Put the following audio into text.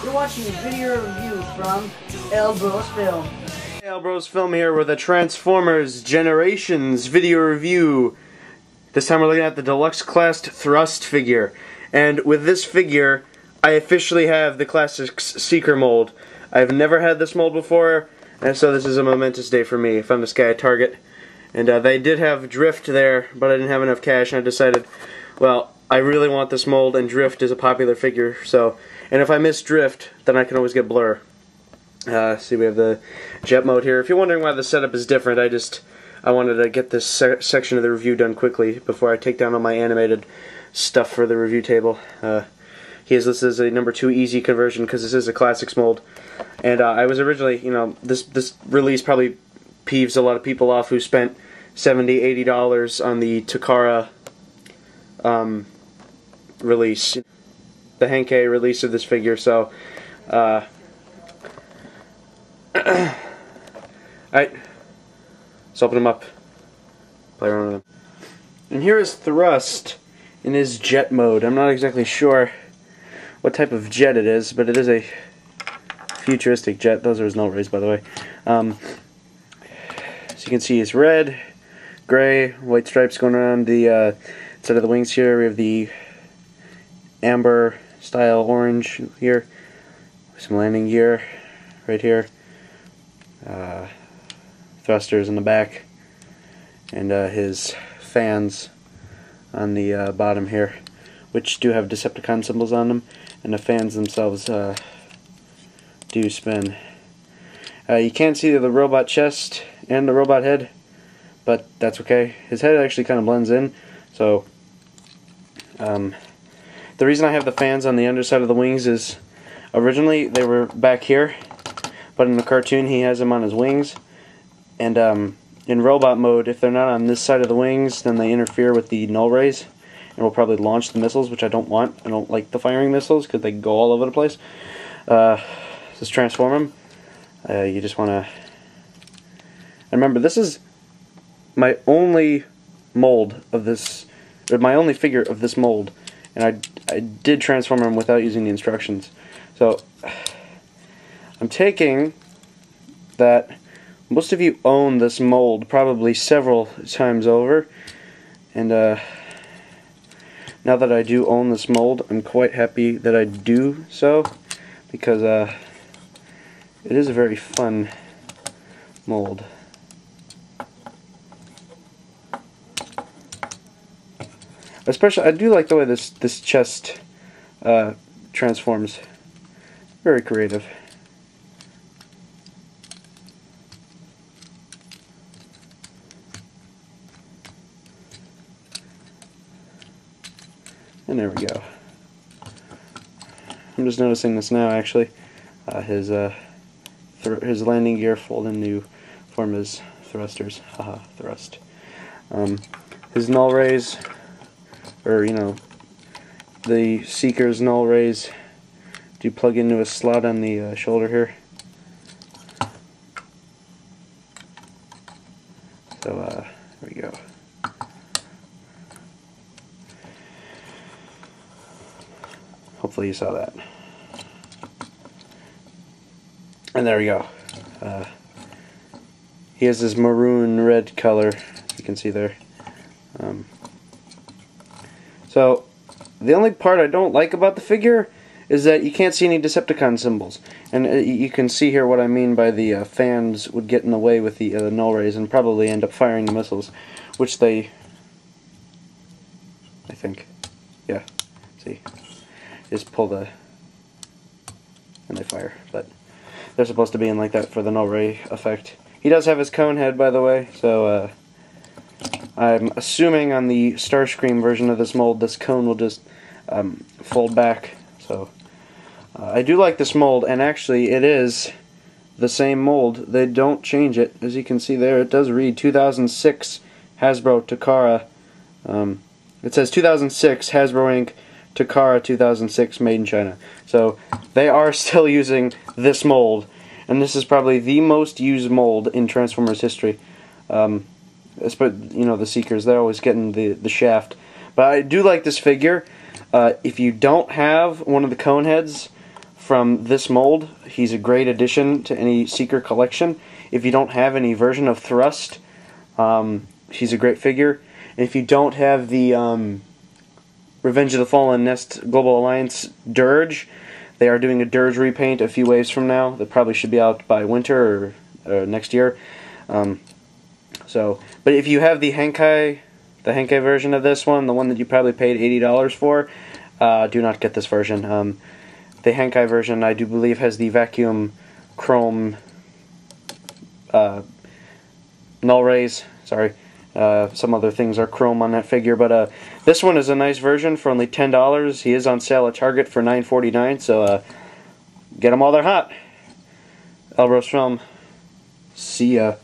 You're watching a video review from Elbros Film. Elbros Film here with a Transformers Generations video review. This time we're looking at the Deluxe Classed Thrust figure. And with this figure, I officially have the Classics Seeker mold. I've never had this mold before, and so this is a momentous day for me. I found this guy at Target, and they did have Drift there, but I didn't have enough cash, and I decided, well, I really want this mold, and Drift is a popular figure, so, and if I miss Drift, then I can always get Blur. See, we have the jet mode here. If you're wondering why the setup is different, I wanted to get this section of the review done quickly before I take down all my animated stuff for the review table. He is listed as a number 2 easy conversion because this is a Classics mold. And I was originally, this release probably peeves a lot of people off who spent $70, $80 on the Takara release, the Henkei release of this figure. So, alright, let's open them up, play around with them. And here is Thrust in his jet mode. I'm not exactly sure what type of jet it is, but it is a futuristic jet. Those are his null rays, by the way. So you can see it's red, gray, white stripes going around the side of the wings here. We have the amber style orange here, some landing gear right here, thrusters in the back, and his fans on the bottom here, which do have Decepticon symbols on them, and the fans themselves do spin. You can't see the robot chest and the robot head, but that's okay. His head actually kind of blends in, so the reason I have the fans on the underside of the wings is originally they were back here, but in the cartoon he has them on his wings, and in robot mode, if they're not on this side of the wings, then they interfere with the null rays and will probably launch the missiles, which I don't want. I don't like the firing missiles because they go all over the place. Just transform them. You just want to... remember, this is my only mold of this, or my only figure of this mold, and I did transform him without using the instructions. So I'm taking that most of you own this mold probably several times over, and now that I do own this mold, I'm quite happy that I do so, because it is a very fun mold. Especially, I do like the way this chest transforms. Very creative. And there we go. I'm just noticing this now, actually. His landing gear fold into form his thrusters. Haha, thrust. His null rays, or the Seeker's null rays, do plug into a slot on the shoulder here. So there we go. Hopefully you saw that. And there we go. He has this maroon red color, you can see there. So the only part I don't like about the figure is that you can't see any Decepticon symbols. And you can see here what I mean by the fans would get in the way with the null rays and probably end up firing the missiles, which they, I think, yeah, see. Just pull the, and they fire, but they're supposed to be in like that for the null ray effect. He does have his cone head, by the way, so I'm assuming on the Starscream version of this mold, this cone will just fold back. So I do like this mold, and actually it is the same mold. They don't change it. As you can see there, it does read 2006 Hasbro Takara. It says 2006 Hasbro Inc. Takara 2006 made in China. So they are still using this mold, and this is probably the most used mold in Transformers history. The Seekers, they're always getting the shaft. But I do like this figure. If you don't have one of the cone heads from this mold. He's a great addition to any Seeker collection. If you don't have any version of Thrust, he's a great figure. And if you don't have the Revenge of the Fallen Nest Global Alliance Dirge, they are doing a Dirge repaint a few waves from now. That probably should be out by winter or next year. But if you have the Henkai version of this one, the one that you probably paid $80 for, do not get this version. The Henkai version, I do believe, has the vacuum chrome null rays. Sorry, some other things are chrome on that figure, but this one is a nice version for only $10. He is on sale at Target for $9.49, so get them while they're hot. Elbros Film. See ya.